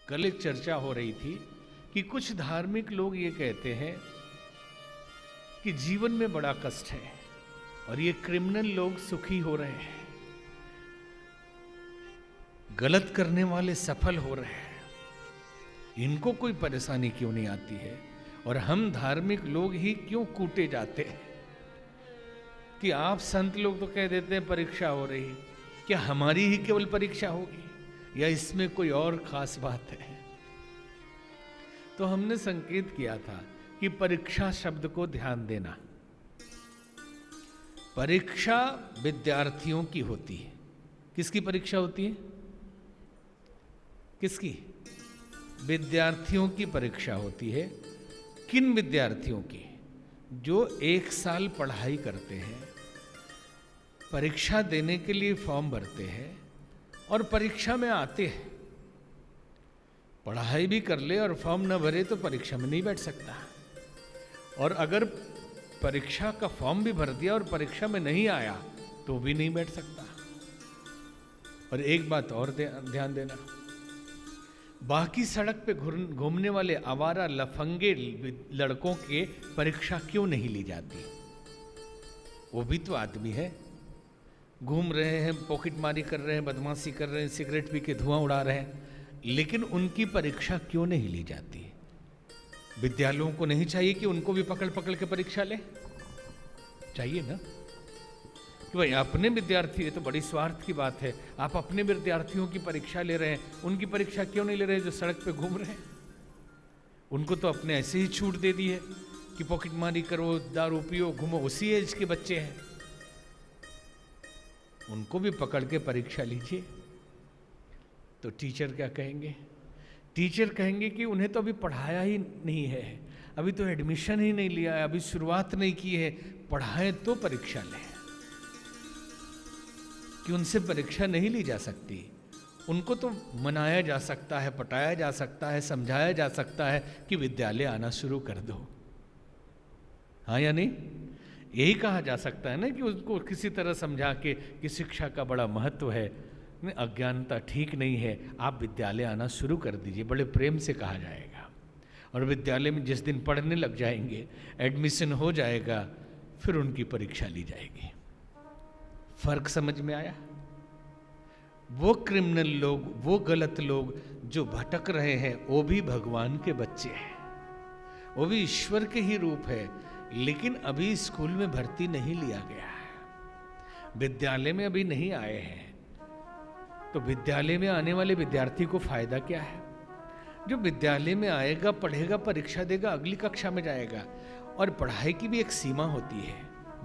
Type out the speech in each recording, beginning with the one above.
कल एक चर्चा हो रही थी कि कुछ धार्मिक लोग ये कहते हैं कि जीवन में बड़ा कष्ट है और ये क्रिमिनल लोग सुखी हो रहे हैं, गलत करने वाले सफल हो रहे हैं, इनको कोई परेशानी क्यों नहीं आती है और हम धार्मिक लोग ही क्यों कूटे जाते हैं। कि आप संत लोग तो कह देते हैं परीक्षा हो रही, क्या हमारी ही केवल परीक्षा होगी या इसमें कोई और खास बात है। तो हमने संकेत किया था कि परीक्षा शब्द को ध्यान देना। परीक्षा विद्यार्थियों की होती है। किसकी परीक्षा होती है? किसकी? विद्यार्थियों की परीक्षा होती है। किन विद्यार्थियों की? जो 1 साल पढ़ाई करते हैं, परीक्षा देने के लिए फॉर्म भरते हैं और परीक्षा में आते हैं। पढ़ाई भी कर ले और फॉर्म न भरे तो परीक्षा में नहीं बैठ सकता, और अगर परीक्षा का फॉर्म भी भर दिया और परीक्षा में नहीं आया तो भी नहीं बैठ सकता। और एक बात और ध्यान देना, बाकी सड़क पे घूमने वाले आवारा लफंगे लड़कों के परीक्षा क्यों नहीं ली जाती? वो भी तो आदमी है, घूम रहे हैं, पॉकेटमारी कर रहे हैं, बदमाशी कर रहे हैं, सिगरेट पी के धुआं उड़ा रहे हैं, लेकिन उनकी परीक्षा क्यों नहीं ली जाती? विद्यालयों को नहीं चाहिए कि उनको भी पकड़ पकड़ के परीक्षा ले? चाहिए ना कि भाई अपने विद्यार्थी है तो बड़ी स्वार्थ की बात है, आप अपने विद्यार्थियों की परीक्षा ले रहे हैं, उनकी परीक्षा क्यों नहीं ले रहे जो सड़क पे घूम रहे हैं? उनको तो अपने ऐसे ही छूट दे दी है कि पॉकेटमारी करो, दारू पियो, घूमो, उसी एज के बच्चे हैं, उनको भी पकड़ के परीक्षा लीजिए। तो टीचर क्या कहेंगे? टीचर कहेंगे कि उन्हें तो अभी पढ़ाया ही नहीं है, अभी तो एडमिशन ही नहीं लिया है, अभी शुरुआत नहीं की है, पढ़ाएं तो परीक्षा लें। कि उनसे परीक्षा नहीं ली जा सकती। उनको तो मनाया जा सकता है, पटाया जा सकता है, समझाया जा सकता है कि विद्यालय आना शुरू कर दो। हाँ या नहीं? यही कहा जा सकता है ना कि उसको किसी तरह समझा के कि शिक्षा का बड़ा महत्व है, अज्ञानता ठीक नहीं है, आप विद्यालय आना शुरू कर दीजिए, बड़े प्रेम से कहा जाएगा। और विद्यालय में जिस दिन पढ़ने लग जाएंगे, एडमिशन हो जाएगा, फिर उनकी परीक्षा ली जाएगी। फर्क समझ में आया? वो क्रिमिनल लोग, वो गलत लोग जो भटक रहे हैं, वो भी भगवान के बच्चे हैं, वो भी ईश्वर के ही रूप है, लेकिन अभी स्कूल में भर्ती नहीं लिया गया है, विद्यालय में अभी नहीं आए हैं। तो विद्यालय में आने वाले विद्यार्थी को फायदा क्या है? जो विद्यालय में आएगा, पढ़ेगा, परीक्षा देगा, अगली कक्षा में जाएगा। और पढ़ाई की भी एक सीमा होती है,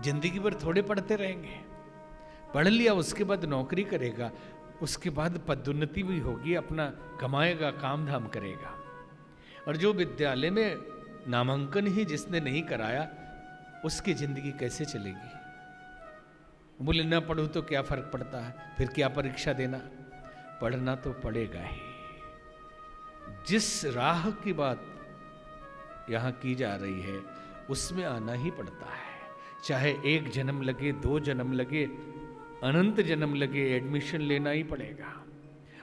जिंदगी भर थोड़े पढ़ते रहेंगे। पढ़ लिया उसके बाद नौकरी करेगा, उसके बाद पदोन्नति भी होगी, अपना कमाएगा, काम धाम करेगा। और जो विद्यालय में नामांकन ही जिसने नहीं कराया, उसकी जिंदगी कैसे चलेगी? बोले ना पढ़ूं तो क्या फर्क पड़ता है, फिर क्या परीक्षा देना? पढ़ना तो पड़ेगा ही। जिस राह की बात यहाँ की जा रही है उसमें आना ही पड़ता है, चाहे 1 जन्म लगे, 2 जन्म लगे, अनंत जन्म लगे, एडमिशन लेना ही पड़ेगा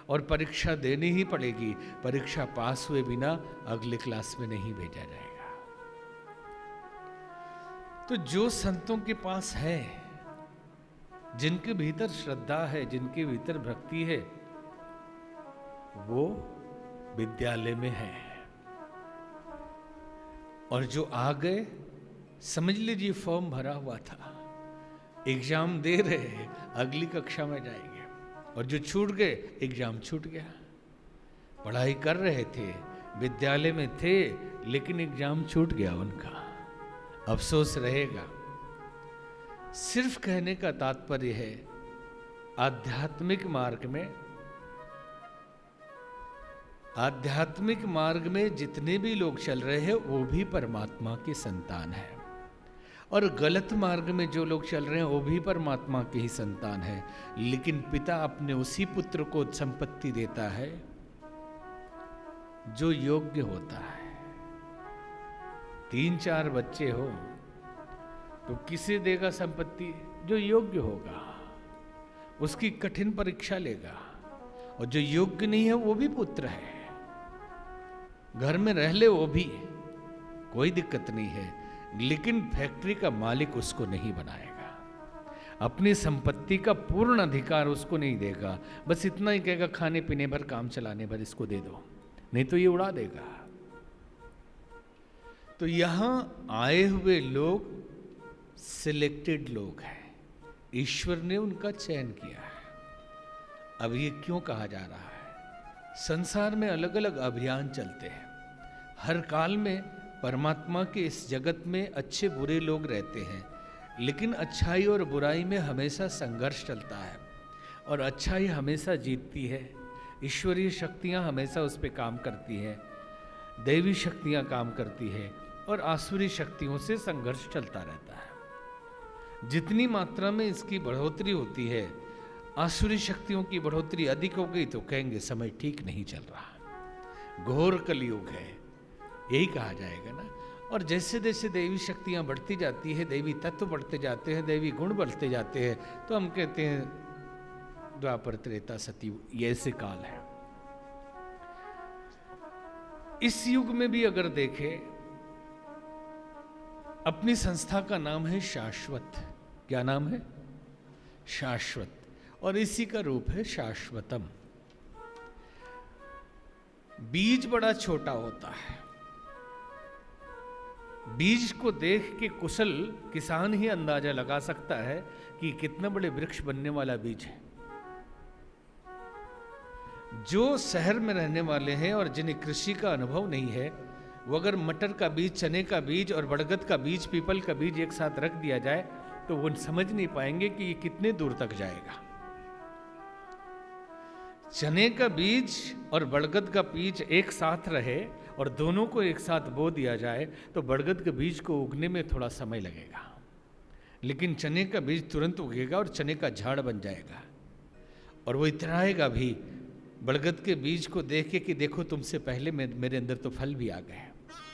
और परीक्षा देनी ही पड़ेगी। परीक्षा पास हुए बिना अगले क्लास में नहीं भेजा जाएगा। तो जो संतों के पास है, जिनके भीतर श्रद्धा है, जिनके भीतर भक्ति है, वो विद्यालय में है। और जो आ गए, समझ लीजिए फॉर्म भरा हुआ था, एग्जाम दे रहे हैं, अगली कक्षा में जाएंगे। और जो छूट गए, एग्जाम छूट गया। पढ़ाई कर रहे थे, विद्यालय में थे, लेकिन एग्जाम छूट गया उनका, अफसोस रहेगा। सिर्फ कहने का तात्पर्य है, आध्यात्मिक मार्ग में जितने भी लोग चल रहे हैं वो भी परमात्मा की संतान है, और गलत मार्ग में जो लोग चल रहे हैं वो भी परमात्मा की ही संतान है। लेकिन पिता अपने उसी पुत्र को संपत्ति देता है जो योग्य होता है। 3-4 बच्चे हो तो किसे देगा संपत्ति? जो योग्य होगा, उसकी कठिन परीक्षा लेगा। और जो योग्य नहीं है वो भी पुत्र है, घर में रह ले वो भी, कोई दिक्कत नहीं है, लेकिन फैक्ट्री का मालिक उसको नहीं बनाएगा, अपनी संपत्ति का पूर्ण अधिकार उसको नहीं देगा। बस इतना ही कहेगा खाने पीने भर, काम चलाने भर इसको दे दो, नहीं तो ये उड़ा देगा। तो यहां आए हुए लोग सिलेक्टेड लोग हैं, ईश्वर ने उनका चयन किया है। अब ये क्यों कहा जा रहा है? संसार में अलग अलग अभियान चलते हैं, हर काल में परमात्मा के इस जगत में अच्छे बुरे लोग रहते हैं, लेकिन अच्छाई और बुराई में हमेशा संघर्ष चलता है और अच्छाई हमेशा जीतती है। ईश्वरीय शक्तियाँ हमेशा उस पर काम करती हैं, दैवी शक्तियाँ काम करती है और आसुरी शक्तियों से संघर्ष चलता रहता है। जितनी मात्रा में इसकी बढ़ोतरी होती है, आसुरी शक्तियों की बढ़ोतरी अधिक हो गई तो कहेंगे समय ठीक नहीं चल रहा, घोर कलयुग है, यही कहा जाएगा ना। और जैसे जैसे दैवी शक्तियाँ बढ़ती जाती है, दैवी तत्व बढ़ते जाते हैं, दैवी गुण बढ़ते जाते हैं, तो हम कहते हैं द्वापर त्रेता सतयुग, ये ऐसे काल है। इस युग में भी अगर देखें, अपनी संस्था का नाम है शाश्वत। क्या नाम है? शाश्वत। और इसी का रूप है शाश्वतम। बीज बड़ा छोटा होता है, बीज को देख के कुशल किसान ही अंदाजा लगा सकता है कि कितना बड़े वृक्ष बनने वाला बीज है। जो शहर में रहने वाले हैं और जिन्हें कृषि का अनुभव नहीं है, वो अगर मटर का बीज, चने का बीज और बड़गद का बीज, पीपल का बीज एक साथ रख दिया जाए तो वो समझ नहीं पाएंगे कि ये कितने दूर तक जाएगा। चने का बीज और बड़गद का बीज एक साथ रहे और दोनों को एक साथ बो दिया जाए तो बड़गद के बीज को उगने में थोड़ा समय लगेगा, लेकिन चने का बीज तुरंत उगेगा और चने का झाड़ बन जाएगा। और वो इतराएगा भी बड़गद के बीज को देख के कि देखो तुमसे पहले मेरे अंदर तो फल भी आ गए,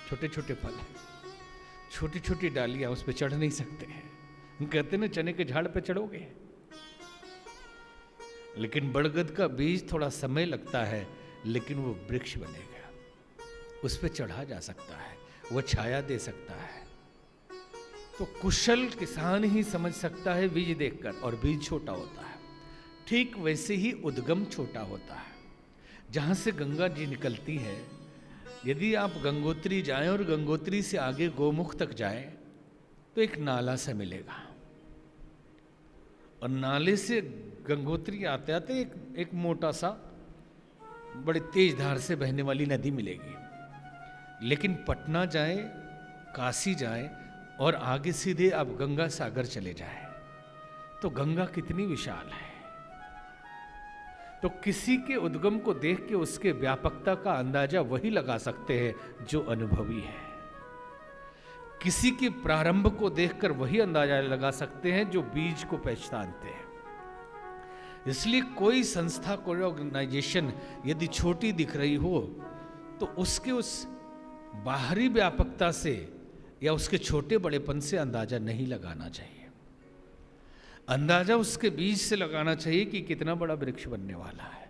छोटे छोटे फल हैं, छोटी छोटी डालियां, उस पर चढ़ नहीं सकते हैं। हम कहते ना चने के झाड़ पे चढ़ोगे, लेकिन बड़गद का बीज थोड़ा समय लगता है, लेकिन वो वृक्ष बनेगा, उस पर चढ़ा जा सकता है, वो छाया दे सकता है। तो कुशल किसान ही समझ सकता है बीज देखकर, और बीज छोटा होता है। ठीक वैसे ही उद्गम छोटा होता है। जहाँ से गंगा जी निकलती है, यदि आप गंगोत्री जाएं और गंगोत्री से आगे गोमुख तक जाएं तो एक नाला सा मिलेगा, और नाले से गंगोत्री आते आते एक मोटा सा बड़े तेज धार से बहने वाली नदी मिलेगी। लेकिन पटना जाएं, काशी जाएं और आगे सीधे आप गंगा सागर चले जाएं तो गंगा कितनी विशाल है। तो किसी के उद्गम को देख के उसके व्यापकता का अंदाजा वही लगा सकते हैं जो अनुभवी है। किसी के प्रारंभ को देखकर वही अंदाजा लगा सकते हैं जो बीज को पहचानते हैं। इसलिए कोई संस्था, कोई ऑर्गेनाइजेशन यदि छोटी दिख रही हो तो उसके उस बाहरी व्यापकता से या उसके छोटे बड़ेपन से अंदाजा नहीं लगाना चाहिए। अंदाजा उसके बीज से लगाना चाहिए कि कितना बड़ा वृक्ष बनने वाला है।